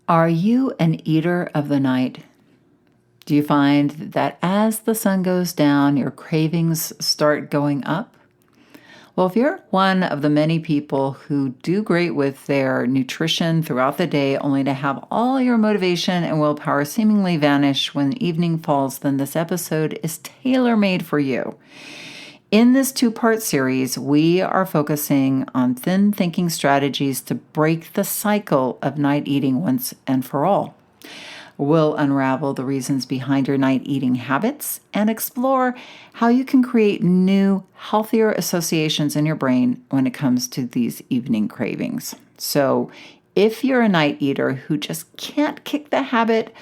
Are you an eater of the night? Do you find that as the sun goes down, your cravings start going up? Well, if you're one of the many people who do great with their nutrition throughout the day, only to have all your motivation and willpower seemingly vanish when evening falls, then this episode is tailor-made for you. In this two-part series, we are focusing on thin thinking strategies to break the cycle of night eating once and for all. We'll unravel the reasons behind your night eating habits and explore how you can create new, healthier associations in your brain when it comes to these evening cravings. So if you're a night eater who just can't kick the habit,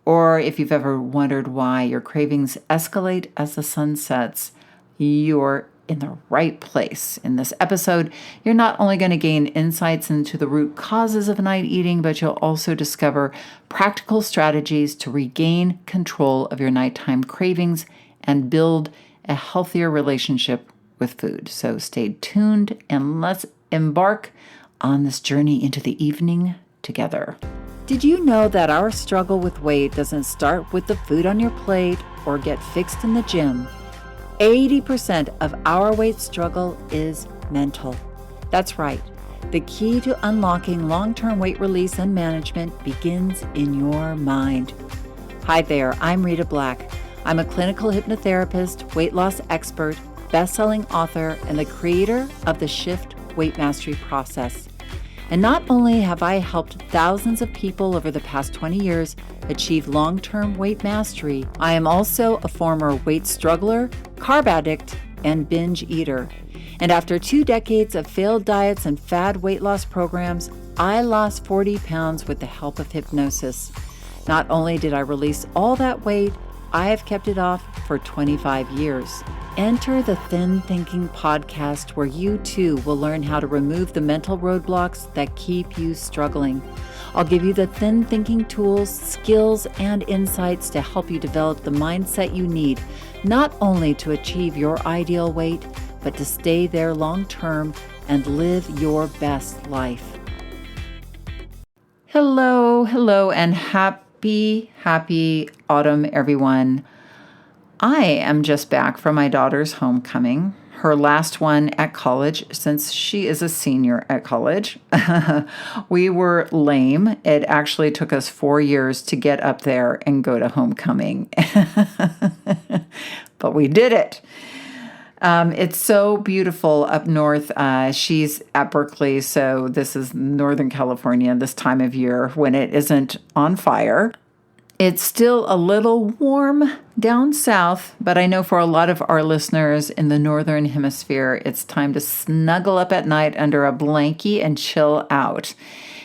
or if you've ever wondered why your cravings escalate as the sun sets, you're in the right place. In this episode, you're not only going to gain insights into the root causes of night eating, but you'll also discover practical strategies to regain control of your nighttime cravings and build a healthier relationship with food. So stay tuned and let's embark on this journey into the evening together. Did you know that our struggle with weight doesn't start with the food on your plate or get fixed in the gym? 80% of our weight struggle is mental. That's right. The key to unlocking long-term weight release and management begins in your mind. Hi there, I'm Rita Black. I'm a clinical hypnotherapist, weight loss expert, best-selling author, and the creator of the Shift Weight Mastery process. And not only have I helped thousands of people over the past 20 years achieve long-term weight mastery, I am also a former weight struggler, carb addict, and binge eater. And after 2 decades of failed diets and fad weight loss programs, I lost 40 pounds with the help of hypnosis. Not only did I release all that weight, I have kept it off for 25 years. Enter the Thin Thinking podcast, where you too will learn how to remove the mental roadblocks that keep you struggling. I'll give you the thin thinking tools, skills, and insights to help you develop the mindset you need, not only to achieve your ideal weight, but to stay there long term and live your best life. Hello, and happy autumn, everyone. I am just back from my daughter's homecoming, her last one at college, since she is a senior at college. We were lame. It actually took us 4 years to get up there and go to homecoming. But we did it. It's so beautiful up north. She's at Berkeley, so this is Northern California this time of year when it isn't on fire. It's still a little warm down south, but I know for a lot of our listeners in the Northern Hemisphere, it's time to snuggle up at night under a blankie and chill out.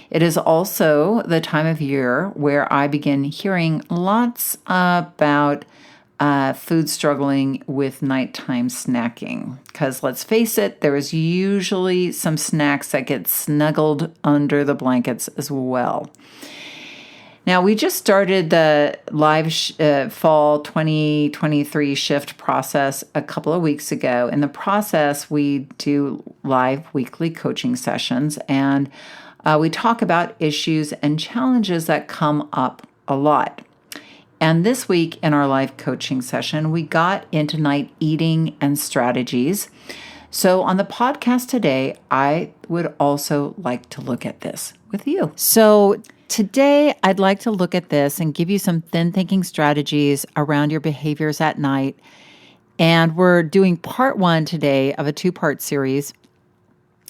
It is also the time of year where I begin hearing lots about food struggling with nighttime snacking. Because let's face it, there is usually some snacks that get snuggled under the blankets as well. Now, we just started the live fall 2023 shift process a couple of weeks ago. In the process, we do live weekly coaching sessions, and we talk about issues and challenges that come up a lot. And this week in our live coaching session, we got into night eating and strategies. So on the podcast today, I would also like to look at this with you. So today, I'd like to look at this and give you some thin thinking strategies around your behaviors at night. And we're doing part 1 today of a 2-part series.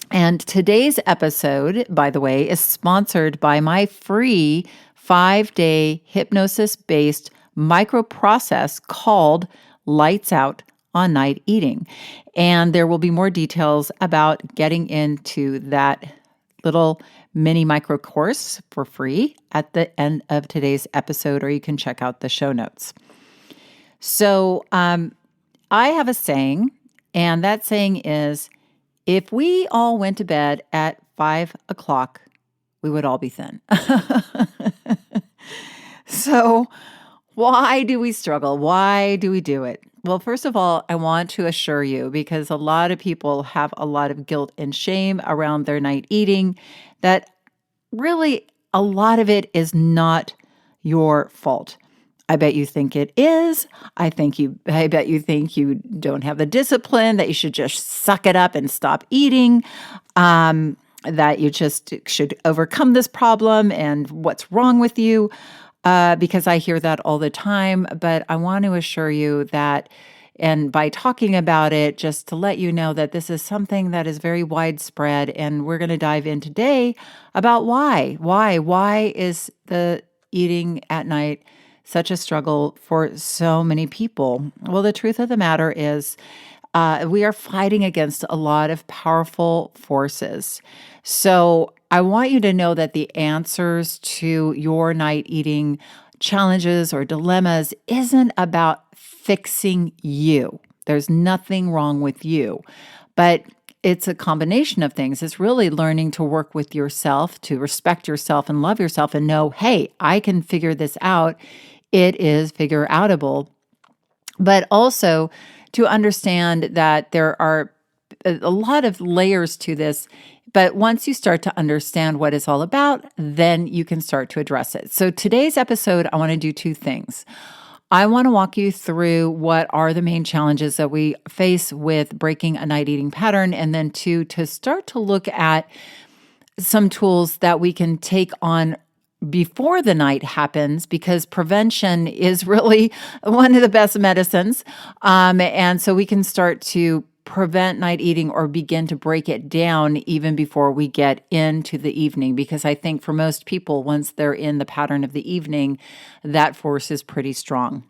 And today's episode, by the way, is sponsored by my free 5-day hypnosis-based micro process called Lights Out on Night Eating. And there will be more details about getting into that little mini micro course for free at the end of today's episode, or you can check out the show notes. So I have a saying, and that saying is, if we all went to bed at 5 o'clock, we would all be thin. So why do we struggle? Why do we do it? Well, first of all, I want to assure you, because a lot of people have a lot of guilt and shame around their night eating, that really a lot of it is not your fault. I bet you think it is. I bet you think you don't have the discipline, that you should just suck it up and stop eating, that you just should overcome this problem and what's wrong with you, because I hear that all the time. But I want to assure you that, and by talking about it, just to let you know that this is something that is very widespread. And we're going to dive in today about why. Why is the eating at night such a struggle for so many people? Well, the truth of the matter is, we are fighting against a lot of powerful forces. So I want you to know that the answers to your night eating challenges or dilemmas isn't about fixing you. There's nothing wrong with you, but it's a combination of things. It's really learning to work with yourself, to respect yourself and love yourself and know, hey, I can figure this out. It is figure outable, but also to understand that there are a lot of layers to this. But once you start to understand what it's all about, then you can start to address it. So today's episode, I want to do two things. I want to walk you through what are the main challenges that we face with breaking a night eating pattern, and then two, to start to look at some tools that we can take on before the night happens, because prevention is really one of the best medicines. And so we can start to prevent night eating or begin to break it down even before we get into the evening. Because I think for most people, once they're in the pattern of the evening, that force is pretty strong.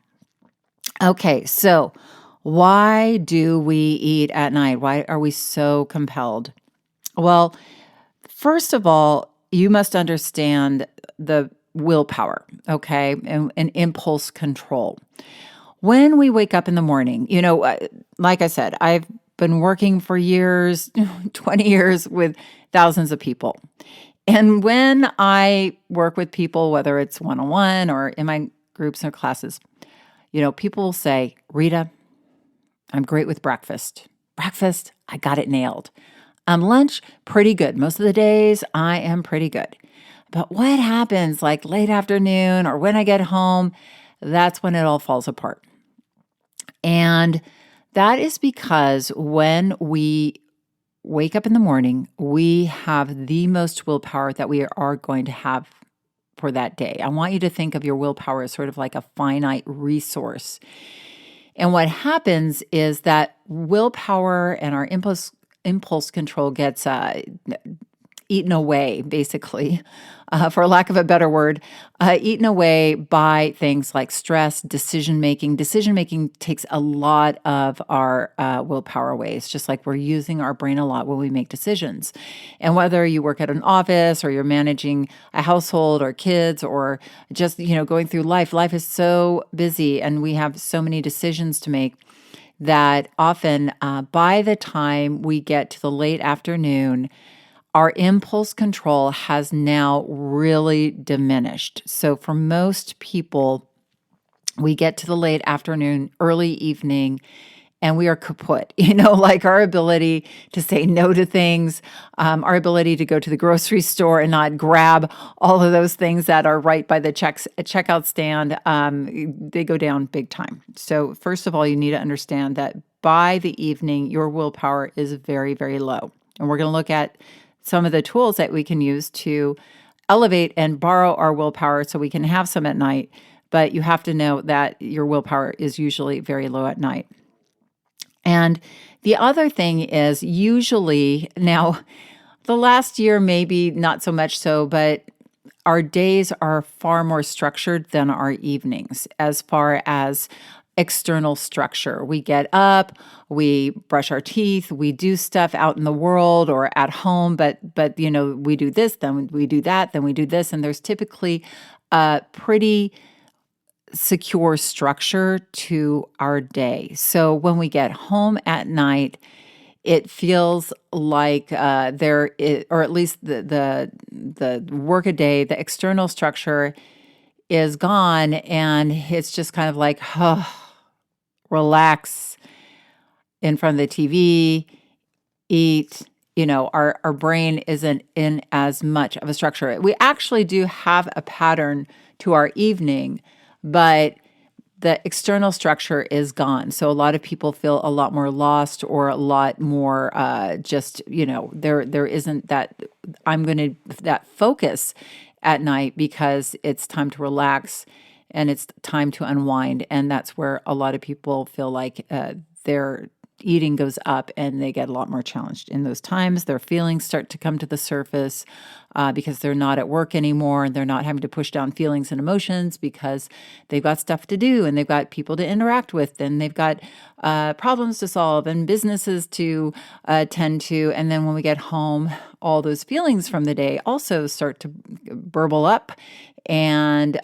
Okay, so why do we eat at night? Why are we so compelled? Well, first of all, you must understand the willpower, okay, and impulse control. When we wake up in the morning, like I said, I've been working for years, 20 years with thousands of people. And when I work with people, whether it's one-on-one or in my groups or classes, people will say, Rita, I'm great with breakfast. Breakfast, I got it nailed. Lunch, pretty good. Most of the days, I am pretty good. But what happens like late afternoon or when I get home, that's when it all falls apart. And that is because when we wake up in the morning, we have the most willpower that we are going to have for that day. I want you to think of your willpower as sort of like a finite resource. And what happens is that willpower and our impulse control gets eaten away, basically, for lack of a better word, eaten away by things like stress, decision making. Decision making takes a lot of our willpower away. It's just like we're using our brain a lot when we make decisions. And whether you work at an office or you're managing a household or kids or just, going through life is so busy and we have so many decisions to make that often by the time we get to the late afternoon, our impulse control has now really diminished. So for most people, we get to the late afternoon, early evening, and we are kaput, like our ability to say no to things, our ability to go to the grocery store and not grab all of those things that are right by the checkout stand, they go down big time. So first of all, you need to understand that by the evening, your willpower is very, very low. And we're going to look at some of the tools that we can use to elevate and borrow our willpower so we can have some at night. But you have to know that your willpower is usually very low at night. And the other thing is usually, now the last year maybe not so much so, but our days are far more structured than our evenings as far as external structure. We get up, we brush our teeth, we do stuff out in the world or at home, but we do this, then we do that, then we do this, and there's typically a pretty secure structure to our day. So when we get home at night, it feels like there is, or at least the workaday, the external structure is gone, and it's just kind of like, relax in front of the TV, eat, our brain isn't in as much of a structure. We actually do have a pattern to our evening, but the external structure is gone. So a lot of people feel a lot more lost, or a lot more just, there isn't that focus at night, because it's time to relax and it's time to unwind. And that's where a lot of people feel like their eating goes up and they get a lot more challenged in those times. Their feelings start to come to the surface because they're not at work anymore, and they're not having to push down feelings and emotions because they've got stuff to do, and they've got people to interact with, and they've got problems to solve and businesses to tend to. And then when we get home, all those feelings from the day also start to burble up, and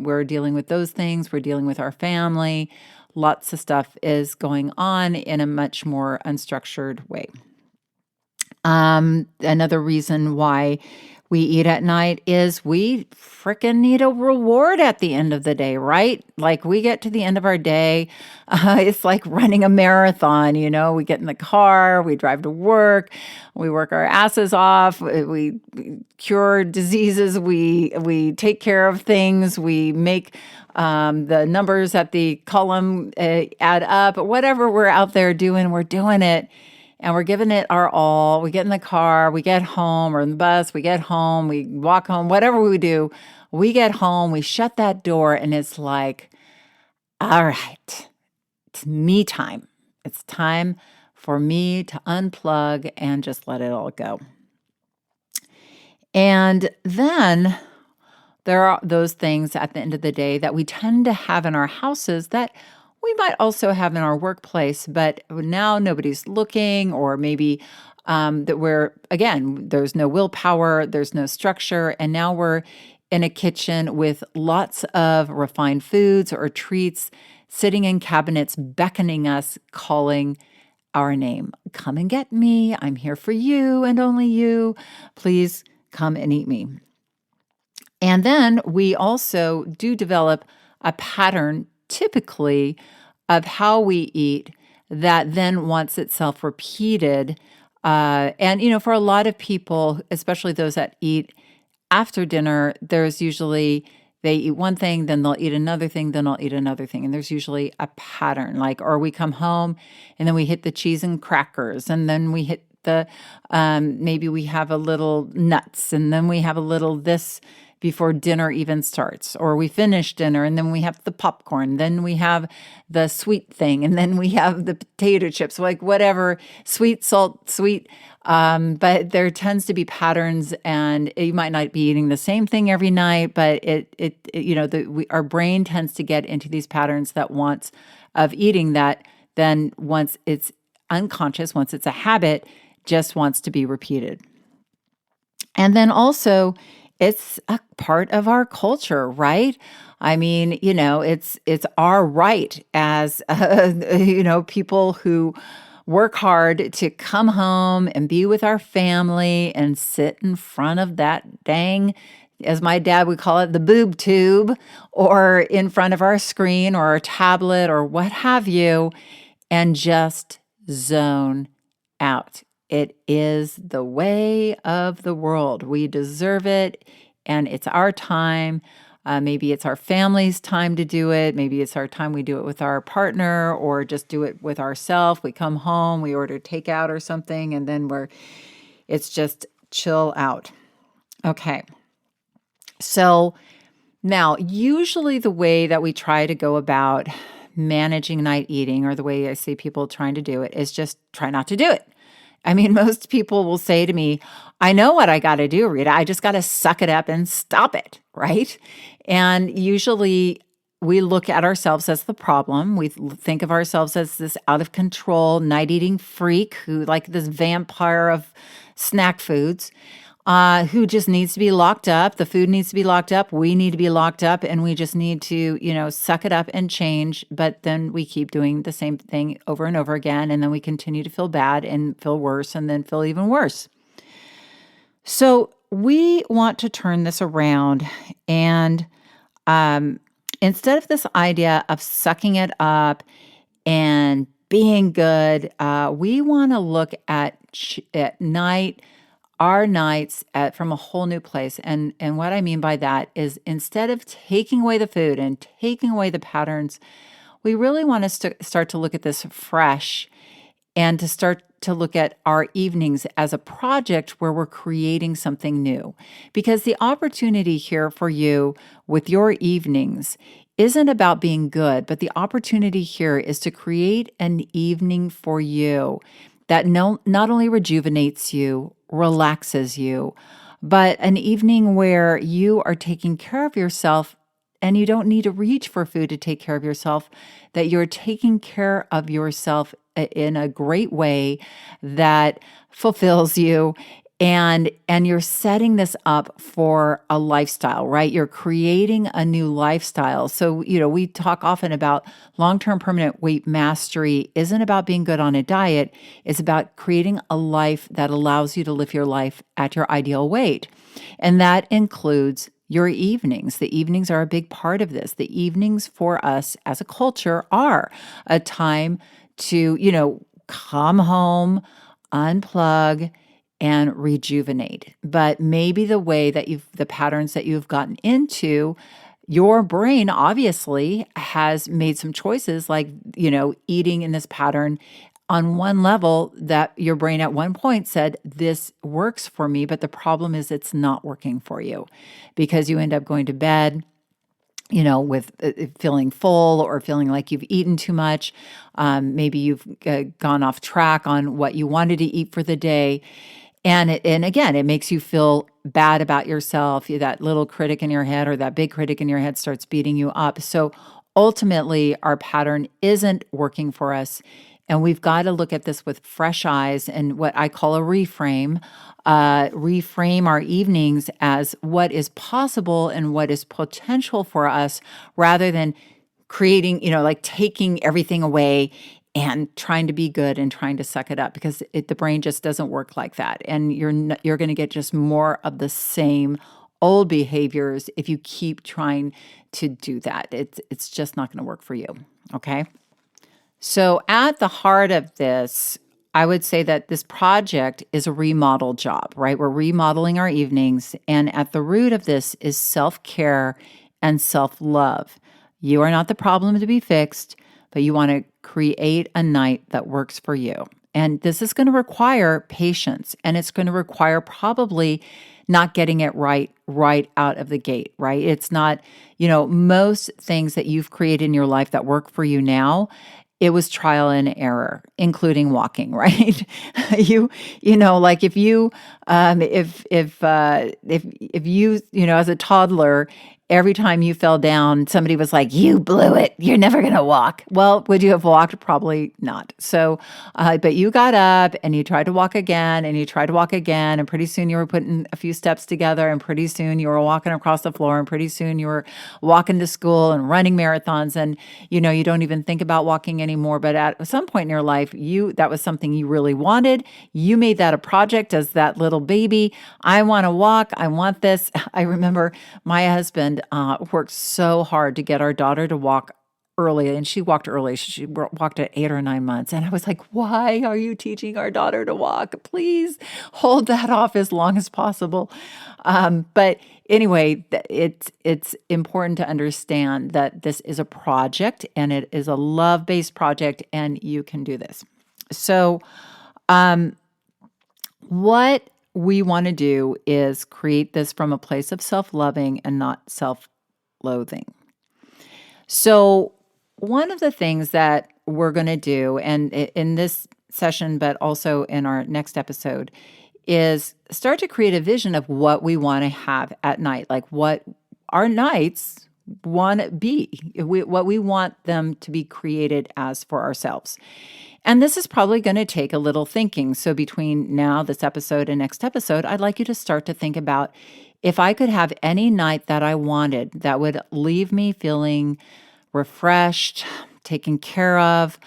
we're dealing with those things. We're dealing with our family. Lots of stuff is going on in a much more unstructured way. Another reason why we eat at night is we frickin' need a reward at the end of the day, right? Like, we get to the end of our day. It's like running a marathon, we get in the car, we drive to work, we work our asses off, we cure diseases, we take care of things, we make the numbers at the column add up. Whatever we're out there doing, we're doing it. And we're giving it our all. We get in the car, we get home, or in the bus, we get home, we walk home, whatever we do, we get home, we shut that door, and it's like, all right, it's me time. It's time for me to unplug and just let it all go. And then there are those things at the end of the day that we tend to have in our houses that we might also have in our workplace, but now nobody's looking, or maybe there's no willpower, there's no structure, and now we're in a kitchen with lots of refined foods or treats sitting in cabinets, beckoning us, calling our name. Come and get me. I'm here for you and only you. Please come and eat me. And then we also do develop a pattern, typically, of how we eat that then wants itself repeated. And for a lot of people, especially those that eat after dinner, there's usually, they eat one thing, then they'll eat another thing, then they'll eat another thing. And there's usually a pattern, or we come home and then we hit the cheese and crackers, and then we hit maybe we have a little nuts, and then we have a little this before dinner even starts, or we finish dinner and then we have the popcorn, then we have the sweet thing, and then we have the potato chips, like whatever, sweet, salt, sweet. But there tends to be patterns, and you might not be eating the same thing every night, but our brain tends to get into these patterns of eating that then, once it's unconscious, once it's a habit, just wants to be repeated. And then also, it's a part of our culture, right? I mean, it's our right as people who work hard to come home and be with our family and sit in front of that dang, as my dad would call it, the boob tube, or in front of our screen or our tablet or what have you, and just zone out. It is the way of the world. We deserve it, and it's our time. Maybe it's our family's time to do it. Maybe it's our time we do it with our partner, or just do it with ourselves. We come home, we order takeout or something, and then it's just chill out. Okay. So now, usually the way that we try to go about managing night eating, or the way I see people trying to do it, is just try not to do it. I mean, most people will say to me, I know what I got to do, Rita. I just got to suck it up and stop it, right? And usually we look at ourselves as the problem. We think of ourselves as this out of control night eating freak who, like this vampire of snack foods, who just needs to be locked up. The food needs to be locked up. We need to be locked up, and we just need to, suck it up and change. But then we keep doing the same thing over and over again. And then we continue to feel bad and feel worse, and then feel even worse. So we want to turn this around, and instead of this idea of sucking it up and being good, we want to look at night, our nights from a whole new place. And what I mean by that is instead of taking away the food and taking away the patterns, we really want to start to look at this fresh and to start to look at our evenings as a project where we're creating something new. Because the opportunity here for you with your evenings isn't about being good, but the opportunity here is to create an evening for you that not only rejuvenates you, relaxes you, but an evening where you are taking care of yourself and you don't need to reach for food to take care of yourself, that you're taking care of yourself in a great way that fulfills you, and you're setting this up for a lifestyle, right? You're creating a new lifestyle. So, we talk often about long-term permanent weight mastery isn't about being good on a diet. It's about creating a life that allows you to live your life at your ideal weight. And that includes your evenings. The evenings are a big part of this. The evenings for us as a culture are a time to, come home, unplug, and rejuvenate. But maybe the patterns that you've gotten into, your brain obviously has made some choices like, eating in this pattern on one level that your brain at one point said, this works for me, but the problem is it's not working for you because you end up going to bed with feeling full or feeling like you've eaten too much. Maybe you've gone off track on what you wanted to eat for the day. And again, it makes you feel bad about yourself. That little critic in your head or that big critic in your head starts beating you up. So ultimately, our pattern isn't working for us. And we've got to look at this with fresh eyes and what I call a reframe. Reframe our evenings as what is possible and what is potential for us rather than creating, like taking everything away and trying to be good and trying to suck it up because the brain just doesn't work like that. And you're going to get just more of the same old behaviors if you keep trying to do that. It's just not going to work for you. Okay. So at the heart of this, I would say that this project is a remodel job, right? We're remodeling our evenings. And at the root of this is self-care and self-love. You are not the problem to be fixed, but you want to create a night that works for you. And this is going to require patience, and it's going to require probably not getting it right out of the gate, right? It's not, most things that you've created in your life that work for you now, it was trial and error, including walking, right? Like if you, if you, as a toddler, every time you fell down, somebody was like, "You blew it. You're never going to walk." Well, would you have walked? Probably not. So, but you got up and you tried to walk again and you tried to walk again. And pretty soon you were putting a few steps together and pretty soon you were walking across the floor and pretty soon you were walking to school and running marathons. And, you don't even think about walking anymore. But at some point in your life, that was something you really wanted. You made that a project as that little baby. I want to walk. I want this. I remember my husband worked so hard to get our daughter to walk early, and she walked early. She walked at 8 or 9 months. And I was like, why are you teaching our daughter to walk? Please hold that off as long as possible. But anyway, it's important to understand that this is a project and it is a love-based project and you can do this. So what we want to do is create this from a place of self-loving and not self-loathing. So one of the things that we're going to do, and in this session, but also in our next episode, is start to create a vision of what we want to have at night, like what our nights want to be, what we want them to be created as for ourselves. And this is probably going to take a little thinking. So between now, this episode, and next episode, I'd like you to start to think about if I could have any night that I wanted that would leave me feeling refreshed, taken care of.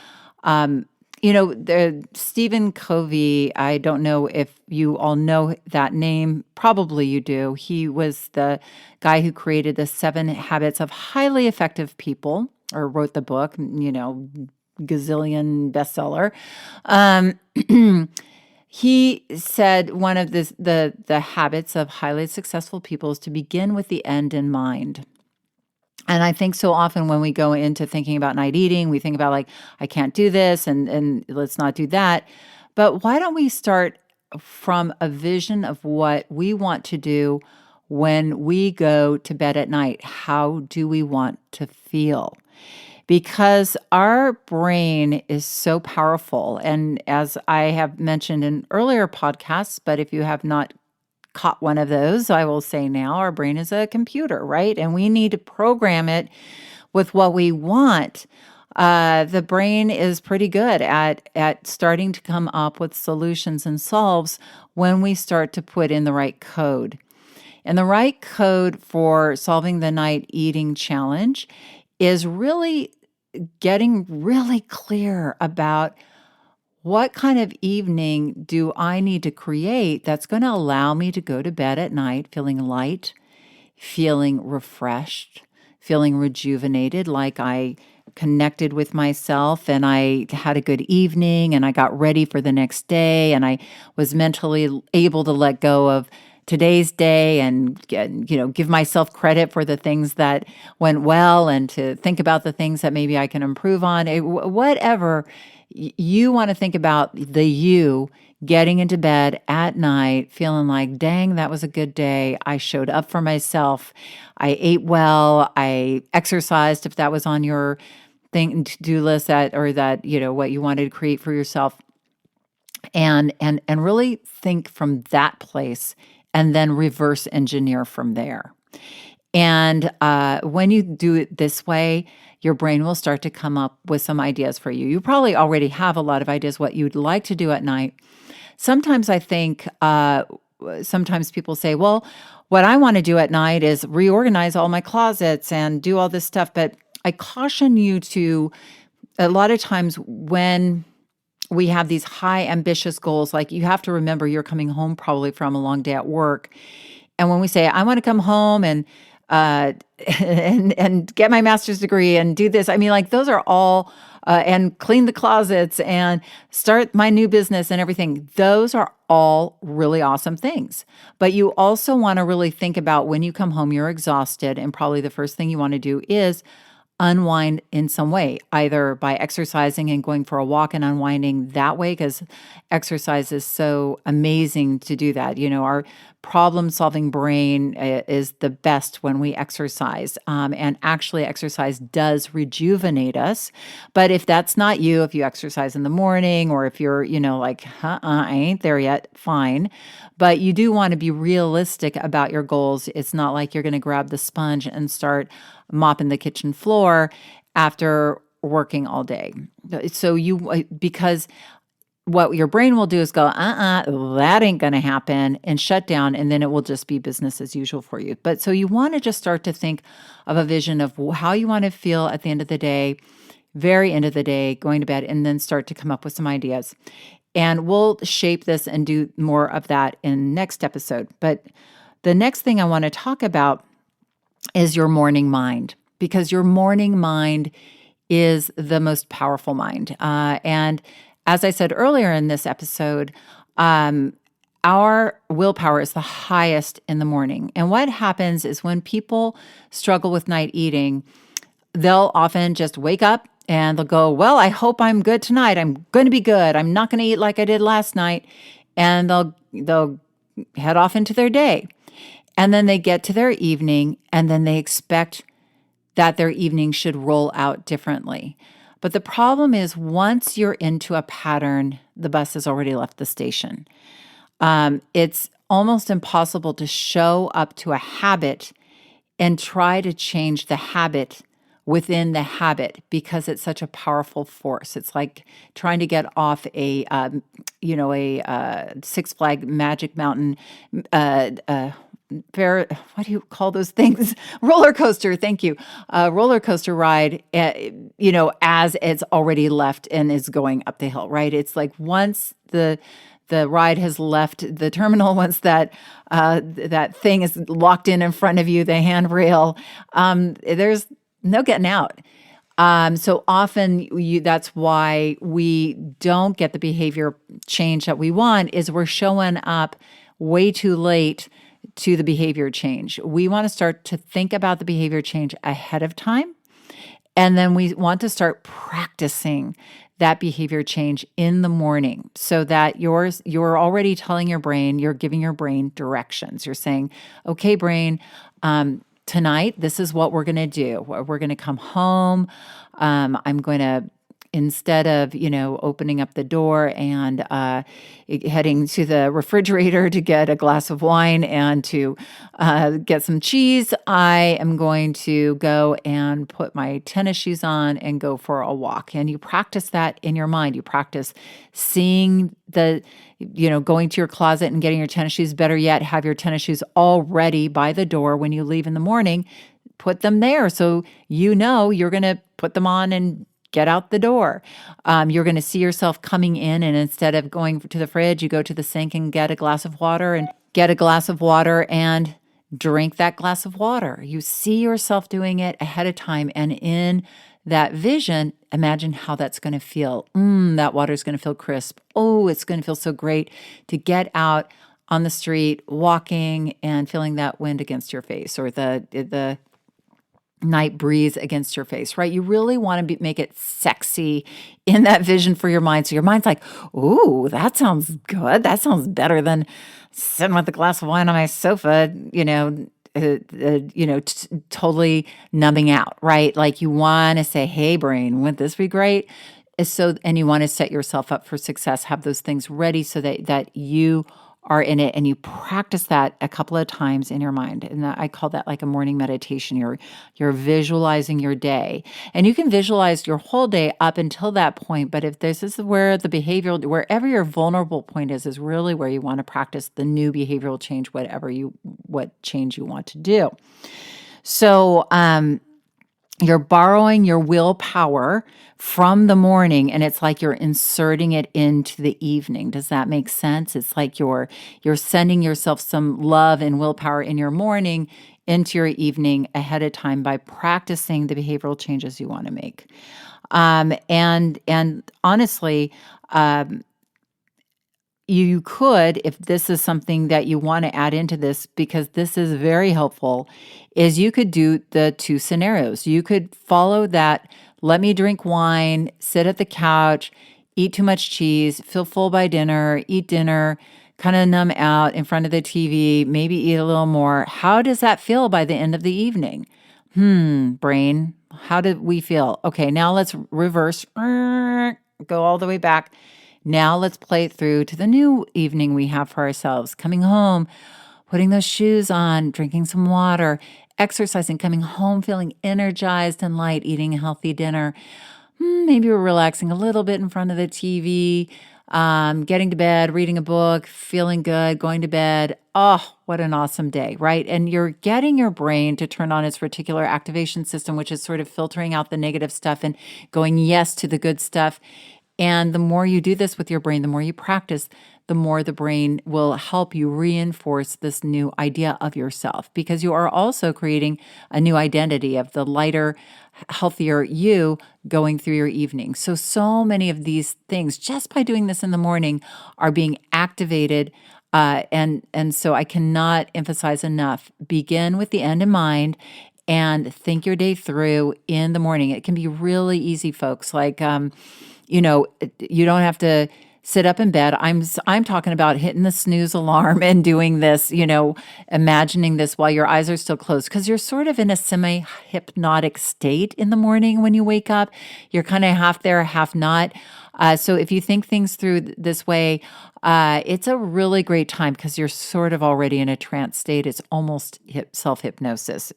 The Stephen Covey, I don't know if you all know that name. Probably you do. He was the guy who created the 7 Habits of Highly Effective People, or wrote the book, gazillion bestseller. Um, he said one of the habits of highly successful people is to begin with the end in mind. And I think so often when we go into thinking about night eating, we think about like, I can't do this and let's not do that. But why don't we start from a vision of what we want to do when we go to bed at night? How do we want to feel? Because our brain is so powerful. And as I have mentioned in earlier podcasts, but if you have not caught one of those, I will say now our brain is a computer, right? And we need to program it with what we want. The brain is pretty good at starting to come up with solutions and solves when we start to put in the right code. And the right code for solving the night eating challenge is really getting really clear about what kind of evening do I need to create that's going to allow me to go to bed at night feeling light, feeling refreshed, feeling rejuvenated, like I connected with myself and I had a good evening and I got ready for the next day and I was mentally able to let go of today's day and give myself credit for the things that went well and to think about the things that maybe I can improve on. Whatever you want to think about, the you getting into bed at night feeling like, dang, that was a good day. I showed up for myself. I ate well. I exercised if that was on your thing to-do list, that or that, what you wanted to create for yourself. And really think from that place and then reverse engineer from there. And when you do it this way, your brain will start to come up with some ideas for you. You probably already have a lot of ideas what you'd like to do at night. Sometimes I think, sometimes people say, well, what I want to do at night is reorganize all my closets and do all this stuff. But I caution you to, a lot of times when we have these high ambitious goals, like you have to remember you're coming home probably from a long day at work. And when we say, I want to come home and uh, and get my master's degree and do this, I mean, like those are all and clean the closets and start my new business and everything. Those are all really awesome things. But you also want to really think about when you come home, you're exhausted, and probably the first thing you want to do is unwind in some way, either by exercising and going for a walk and unwinding that way, because exercise is so amazing to do that. Our problem solving brain is the best when we exercise. And actually, exercise does rejuvenate us. But if that's not you, if you exercise in the morning or if you're, like, I ain't there yet, fine. But you do want to be realistic about your goals. It's not like you're going to grab the sponge and start mopping the kitchen floor after working all day. So because what your brain will do is go, that ain't going to happen, and shut down, and then it will just be business as usual for you. But so you want to just start to think of a vision of how you want to feel at the end of the day, very end of the day, going to bed, and then start to come up with some ideas. And we'll shape this and do more of that in next episode. But the next thing I want to talk about is your morning mind, because your morning mind is the most powerful mind. And as I said earlier in this episode, our willpower is the highest in the morning. And what happens is when people struggle with night eating, they'll often just wake up and they'll go, well, I hope I'm good tonight. I'm going to be good. I'm not going to eat like I did last night. And they'll head off into their day. And then they get to their evening, and then they expect that their evening should roll out differently. But the problem is once you're into a pattern, the bus has already left the station. It's almost impossible to show up to a habit and try to change the habit within the habit because it's such a powerful force. It's like trying to get off a Six Flag Magic Mountain what do you call those things? Roller coaster. Thank you. Roller coaster ride, as it's already left and is going up the hill, right? It's like once the ride has left the terminal, once that thing is locked in front of you, the handrail, there's no getting out. So often that's why we don't get the behavior change that we want is we're showing up way too late to the behavior change. We want to start to think about the behavior change ahead of time. And then we want to start practicing that behavior change in the morning so that you're already telling your brain, you're giving your brain directions. You're saying, okay, brain, tonight, this is what we're going to do. We're going to come home. I'm going to, instead of, opening up the door and heading to the refrigerator to get a glass of wine and to get some cheese, I am going to go and put my tennis shoes on and go for a walk. And you practice that in your mind. You practice seeing going to your closet and getting your tennis shoes. Better yet, have your tennis shoes all ready by the door when you leave in the morning. Put them there so you're going to put them on and get out the door. You're going to see yourself coming in, and instead of going to the fridge, you go to the sink and get a glass of water and drink that glass of water. You see yourself doing it ahead of time, and in that vision, imagine how that's going to feel. That water is going to feel crisp. Oh, it's going to feel so great to get out on the street, walking and feeling that wind against your face, or the night breeze against your face, right? You really want to make it sexy in that vision for your mind. So your mind's like, ooh, that sounds good. That sounds better than sitting with a glass of wine on my sofa, totally numbing out, right? Like you want to say, hey, brain, wouldn't this be great? And you want to set yourself up for success, have those things ready so that you are in it, and you practice that a couple of times in your mind. And I call that like a morning meditation. You're visualizing your day, and you can visualize your whole day up until that point. But if this is where the behavioral, wherever your vulnerable point is really where you want to practice the new behavioral change, what change you want to do. So, you're borrowing your willpower from the morning, and it's like you're inserting it into the evening. Does that make sense? It's like you're sending yourself some love and willpower in your morning into your evening ahead of time by practicing the behavioral changes you want to make. And honestly, you could, if this is something that you want to add into this, because this is very helpful, is you could do the two scenarios. You could follow that, let me drink wine, sit at the couch, eat too much cheese, feel full by dinner, eat dinner, kind of numb out in front of the TV, maybe eat a little more. How does that feel by the end of the evening? Brain, how did we feel? Okay, now let's reverse, go all the way back. Now let's play it through to the new evening we have for ourselves. Coming home, putting those shoes on, drinking some water, exercising, coming home feeling energized and light, eating a healthy dinner. Maybe we're relaxing a little bit in front of the TV, getting to bed, reading a book, feeling good, going to bed. Oh, what an awesome day, right? And you're getting your brain to turn on its reticular activation system, which is sort of filtering out the negative stuff and going yes to the good stuff. And the more you do this with your brain, the more you practice, the more the brain will help you reinforce this new idea of yourself, because you are also creating a new identity of the lighter, healthier you going through your evening. So many of these things, just by doing this in the morning, are being activated. And so I cannot emphasize enough, begin with the end in mind and think your day through in the morning. It can be really easy, folks. Like, you don't have to sit up in bed. I'm talking about hitting the snooze alarm and doing this, imagining this while your eyes are still closed, because you're sort of in a semi-hypnotic state in the morning when you wake up. You're kind of half there, half not. So if you think things through this way, it's a really great time because you're sort of already in a trance state. It's almost self-hypnosis.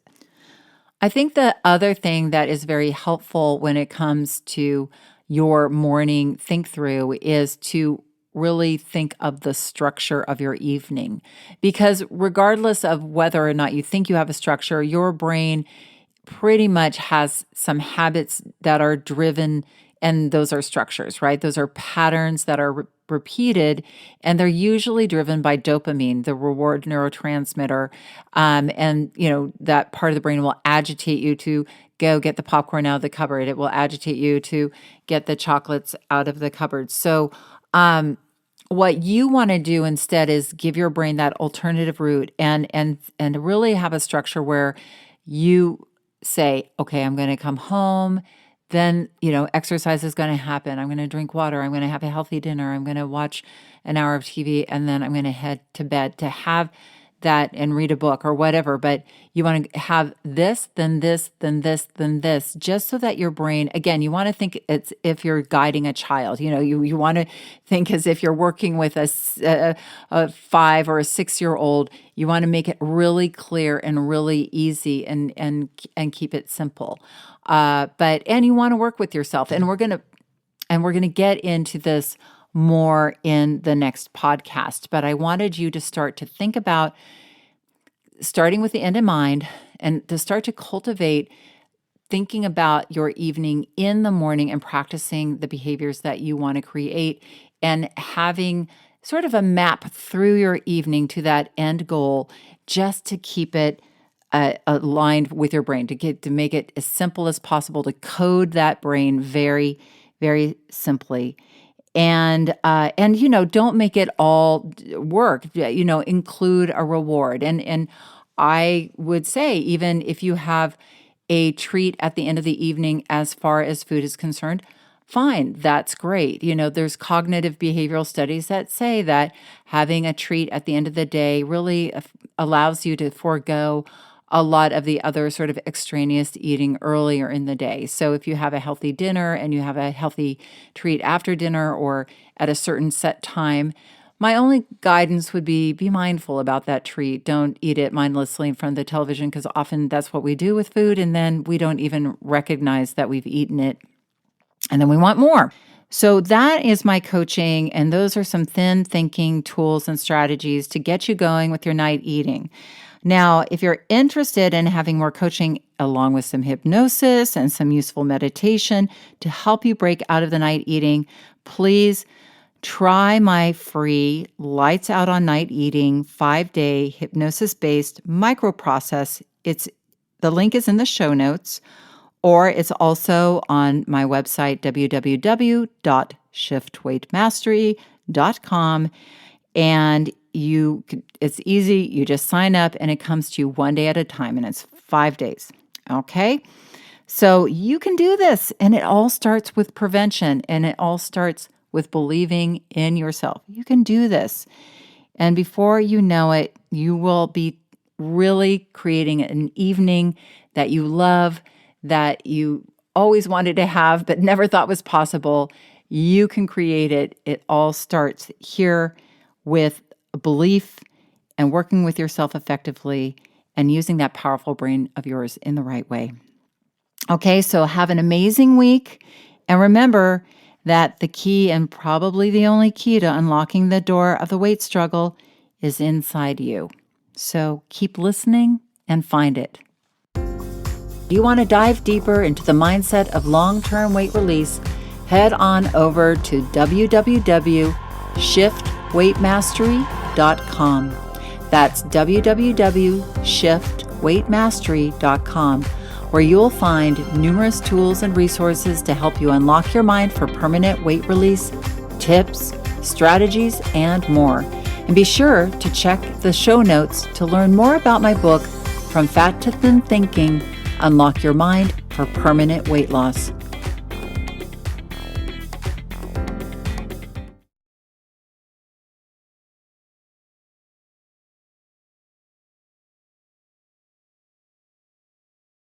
I think the other thing that is very helpful when it comes to your morning think through is to really think of the structure of your evening. Because regardless of whether or not you think you have a structure, your brain pretty much has some habits that are driven, and those are structures, right? Those are patterns that are repeated, and they're usually driven by dopamine, the reward neurotransmitter. And, that part of the brain will agitate you to go get the popcorn out of the cupboard. It will agitate you to get the chocolates out of the cupboard. So, what you want to do instead is give your brain that alternative route and really have a structure where you say, okay, I'm going to come home, then, exercise is going to happen. I'm going to drink water. I'm going to have a healthy dinner. I'm going to watch an hour of TV, and then I'm going to head to bed to have that and read a book or whatever. But you want to have this, then this, then this, then this, just so that your brain, again, you want to think it's if you're guiding a child. You want to think as if you're working with a 5 or a 6-year-old. You want to make it really clear and really easy and keep it simple. And you want to work with yourself. And we're gonna get into this more in the next podcast. But I wanted you to start to think about starting with the end in mind and to start to cultivate thinking about your evening in the morning and practicing the behaviors that you want to create and having sort of a map through your evening to that end goal, just to keep it aligned with your brain, to make it as simple as possible, to code that brain very, very simply. And don't make it all work. Include a reward. And I would say, even if you have a treat at the end of the evening as far as food is concerned, fine, that's great. There's cognitive behavioral studies that say that having a treat at the end of the day really allows you to forego a lot of the other sort of extraneous eating earlier in the day. So if you have a healthy dinner and you have a healthy treat after dinner or at a certain set time, my only guidance would be mindful about that treat. Don't eat it mindlessly in front of the television, because often that's what we do with food, and then we don't even recognize that we've eaten it, and then we want more. So that is my coaching, and those are some thin thinking tools and strategies to get you going with your night eating. Now, if you're interested in having more coaching along with some hypnosis and some useful meditation to help you break out of the night eating, please try my free Lights Out on Night Eating 5-day hypnosis-based microprocess. The link is in the show notes, or it's also on my website, www.shiftweightmastery.com. And it's easy. You just sign up and it comes to you one day at a time, and it's 5 days. Okay. So you can do this, and it all starts with prevention, and it all starts with believing in yourself. You can do this. And before you know it, you will be really creating an evening that you love, that you always wanted to have, but never thought was possible. You can create it. It all starts here with a belief and working with yourself effectively and using that powerful brain of yours in the right way. Okay, so have an amazing week. And remember that the key, and probably the only key to unlocking the door of the weight struggle, is inside you. So keep listening and find it. Do you want to dive deeper into the mindset of long-term weight release? Head on over to www.shiftweightmastery.com. That's www.shiftweightmastery.com, where you'll find numerous tools and resources to help you unlock your mind for permanent weight release, tips, strategies, and more. And be sure to check the show notes to learn more about my book, From Fat to Thin Thinking: Unlock Your Mind for Permanent Weight Loss.